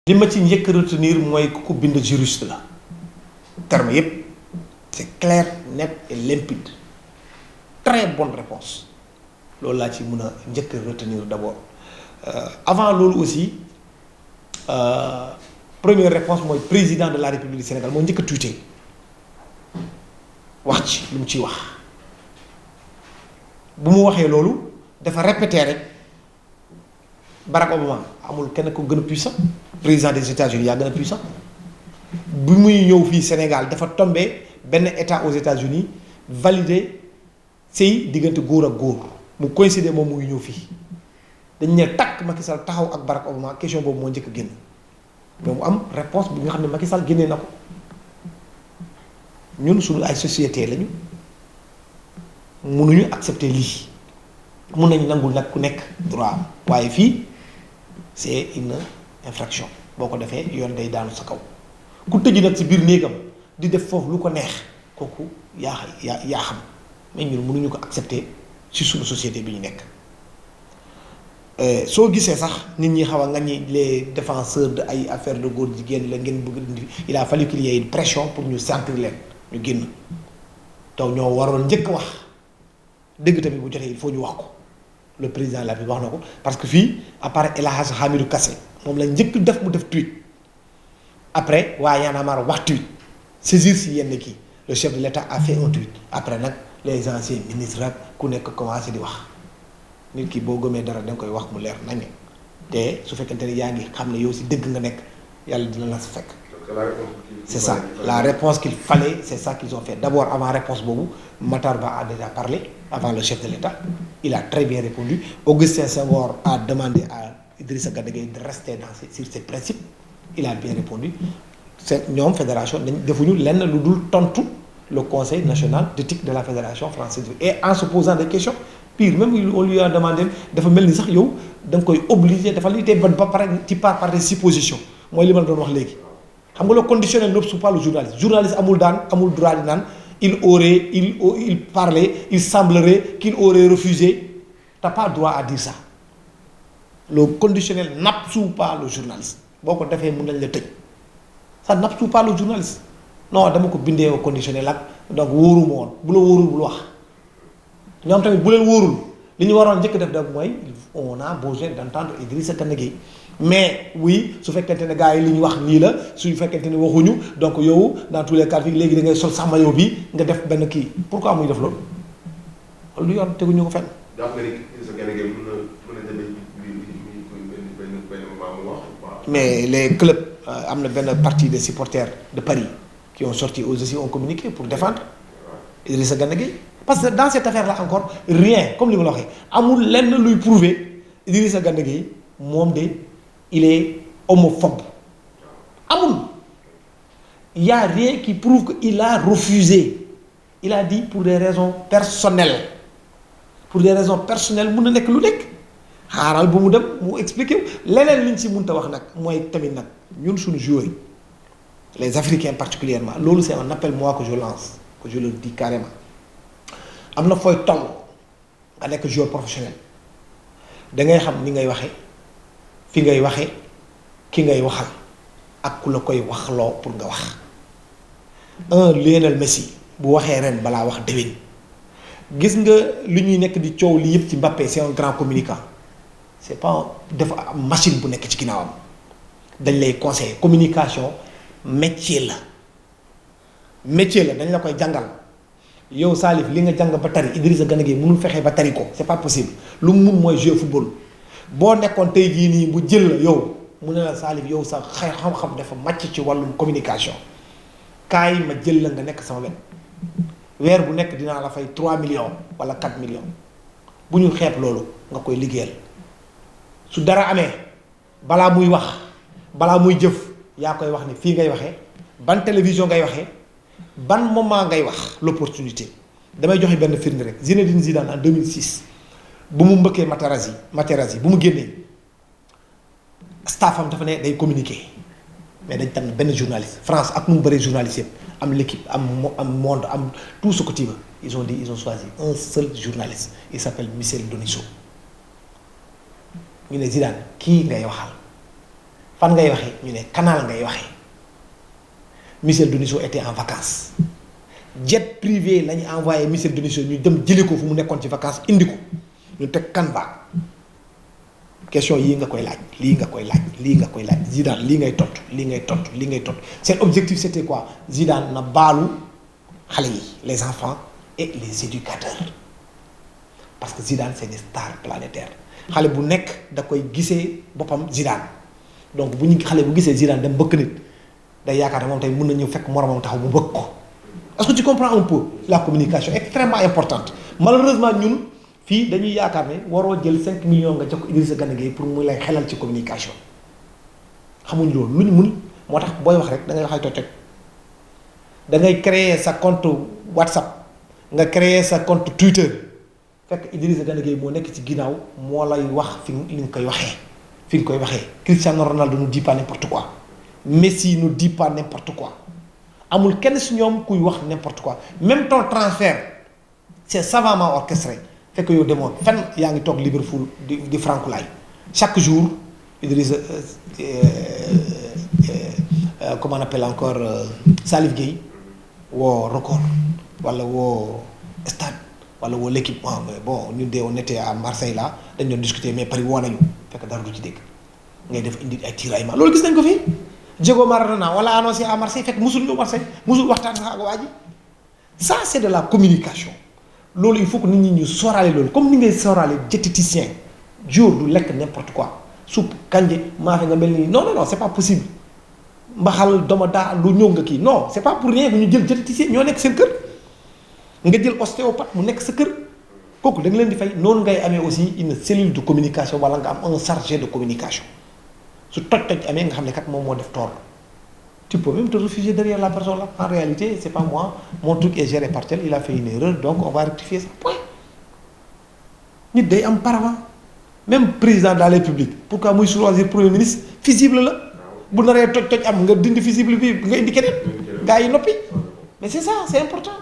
li ma ci njëkk retenir mooy ku ko bind juriste la terme yépp c'est clair net et limpide très bonne réponse loolu laa ci mën a njëkk retenir d'abord avant loolu aussi première réponse mooy président de la République du Sénégal moo njëkk a tweeté wax ci lu mu ciy wax bu mu waxee loolu dafa répété rek Barack Obama amul kenn ko gën a puissant président des États-Unis yaa gën a puissant bi muy ñëw fii Sénégal dafa tombé benn état aux États-Unis validé sëy diggante góor ak góor mu coïncider moom mu ngi ñëw fii dañ ne takk Macky Sall taxaw ak Barack Obama question boobu moo njëkk a génn mais mu am réponse bi nga xam ne Macky Sall génnee na ko ñun suñu ay société lañu mënuñu accepter lii mun nañ nangul nag ku nekk droit waaye fii c'est une infraction boo ko defee yoon day daanu sa kaw ku tëj nag ci biir néegam di def foofu lu ko neex kooku yaa xam mais ñun mënuñu ko accepter ci suñu société bi ñu nekk soo gisee sax nit ñi xaw a nga ñi les défenseurs de ay affaire de góor jigéen la ngeen bëgg il a fallu qu'il y ait une pression pour ñu sentir leen ñu génn taw ñoo waroon njëkk wax dëgg tamit bu jotee il faut ñu wax ko le président de la République wax na ko parce que fii à part El Hadj Hamidou Kassé moom la njëkk def mu def tweet après waa Y'en a marre wax tweet saisir si yenn kii le chef de l'État a fait un tweet après nag les anciens ministres ak ku nekk commencé di wax nit ki boo gëmee dara da nga koy wax mu leer nañu te su fekkente ne yaa ngi xam ne yow si dëgg nga nekk yàlla dina la si fekk. C'est ça la réponse qu'il fallait c'est ça qu'ils ont fait d'abord avant réponse boobu Matar Ba a déjà parlé avant le chef de l'État il a très bien répondu Augustin Senghor a demandé à Idrissa Gana Gueye de rester sur ses principes il a bien répondu c'est ñoom fédération dañ defuñu lenn lu dul tontu le conseil national d'éthique de la fédération française et en se posant des questions pire même on lui a demandé dafa mel ni sax yow da nga koy obligé dafa li tey ba pare ci par des suppositions mooy li ma la doon wax léegi xam nga le conditionnel n'obstrue pas le journaliste amul droit di naan il parlait il semblerait qu'il aurait refusé t'as pas droit à dire ça le conditionnel n'absout pas le journaliste boo ko defee mën nañ la tëj ça n'absout pas le journaliste non dama ko bindee au conditionnel ak donc wóoruma woon bu la wóorul bul wax ñoom tamit bu leen wóorul li ñu waroon njëkk def mooy on a besoin d'entendre Idrissa Gana Gueye mais oui su fekkente ne gars yi li ñu wax nii la su fekkente ne waxuñu donc yow dans tous les cas fii léegi da ngay sol sama yow bi nga def benn kii pourquoi muy def loolu lu yoon teguñu ko fenn. mais les clubs am na benn partie des supporters de Paris qui ont sorti aussi ont communiqué pour défendre Idrissa Gana Gueye parce que dans cette affaire là encore rien comme li ma la waxee amul lenn luy prouver Idrissa Gana Gueye moom de il est homophobe amul il y a rien qui prouve que il a refusé il a dit pour des raisons personnelles mun na nekk lu nekk xaaral bu mu dem mu expliquer leneen liñ ci mënta wax nag mooy tamit nag ñun suñu joueurs yi les Africains particulièrement loolu c'est un appel moi que je lance que je leur dis carrément am na fooy toll nga nekk joueur professionnel da ngay xam ni ngay waxee fi ngay waxee ki ngay waxal ak ku la koy waxloo pour nga wax Lionel Messi bu waxee ren balaa wax déwén gis nga li ñuy nekk di coow li yëpp ci Mbappé c'est un grand communicant c'est pas dafa am machine bu nekk ci ginnaawam dañ lay conseiller communication métier la dañ la koy jàngal yow Salif li nga jàng ba tari Idrissa Gana Gueye mënul fexe ba tari ko c'est pas possible lu mu mun mooy jouer football boo nekkoon tey jii nii bu jël la yow mu ne la Salif yow sa xam-xam dafa màcc ci wàllum communication kaay ma jël la nga nekk sama wet weer bu nekk dinaa la fay 3 millions wala 4 millions bu ñu xeeb loolu nga koy liggéeyal su dara amee balaa muy wax balaa muy jëf yaa koy wax ni fii ngay waxee ban télévision ngay waxee ban moment ngay wax l'opportunité damay joxe benn firnde rek Zinedine Zidane en 2006 bu mu mbëkkee Materazzi bu mu génnee staffam dafa ne day communiquer mais dañ tam benn journaliste France ak nu mu bëree journaliste yëpp am l'équipe am monde am tout ce que tu veux ils ont choisi un seul journaliste il s'appelle Michel Denisot ñu ne Zidane kii ngay waxal fan ngay waxee ñu ne canal ngay waxee Michel Denisot était en vacances jet privé la ñu envoyé Michel Denisot ñu dem jëli ko fu mu nekkoon ci vacances indi ko ñu teg Canva question yii nga koy laaj lii nga koy laaj lii nga koy laaj Zidane lii ngay tontu lii ngay tontu lii ngay tontu seen objectif c'était quoi Zidane na baalu xale yi les enfants et les éducateurs parce que Zidane c'est une star planétaire xale bu nekk da koy gisee boppam Zidane donc bu ñu xale bu gisee Zidane dem bëgg nit day yaakaar ne moom tey mën na ñëw fekk moromam taxaw mu bëgg ko est-ce que tu comprends un peu la communication extrêmement importante malheureusement ñun fii dañuy yaakaar ne waroo jël 5 millions nga jox ko Idrissa Gana Gueye pour mu lay xelal ci communication xamuñ loolu lu ñu mun moo tax booy wax rek da ngay waxal toj da ngay créer sa compte WhatsApp nga créer sa compte Twitter fekk Idrissa Gana Gueye moo nekk ci ginnaaw moo lay wax fi nga koy waxee fi nga koy waxee Cristiano Ronaldo ne dit pas n'importe quoi Messi ne dit pas n'importe quoi amul kenn si ñoom kuy wax n'importe quoi même ton transfert c'est savamment orchestré fekk yow demoon fenn yaa ngi toog Liverpool di frankulaay chaque jour Idrissa comment on appelle encore Salif Gueye woo record wala woo stade wala woo l'équipe mais bon ñun de on était à Marseille là dañ doon discuter mais Paris woo nañu fekk dara du ci dégg ngay def indi ay tiraillement loolu gis nañ ko fii Diego Maradona wala annoncé à Marseille fekk musul ñëw Marseille musul waxtaan sax ak waa ji ça c'est de la communication loolu il faut que nit ñi ñu sóoraale loolu comme ni ngay sóoraale diététicien jour du lekk n'importe quoi soupe kanje maafe nga mel ni non c'est pas possible mbaxal doma daa lu ñëw nga kii non c'est pas pour rien que ñu jël diététicien ñoo nekk seen kër nga jël ostéopathe mu nekk sa kër kooku da nga leen di fay noonu ngay amee aussi une cellule de communication wala nga am un chargé de communication su toj amee nga xam ne kat moom moo def tort tu peux même te réfugier derrière la personne là en réalité c'est pas moi mon truc est géré par tel il a fait une erreur donc on va rectifier ça point nit day am paravent même président de la République pourquoi muy choisir premier ministre fusible la bu naree toj am nga dindi fusible bi nga indi keneen gars yi noppi mais c'est ça c'est important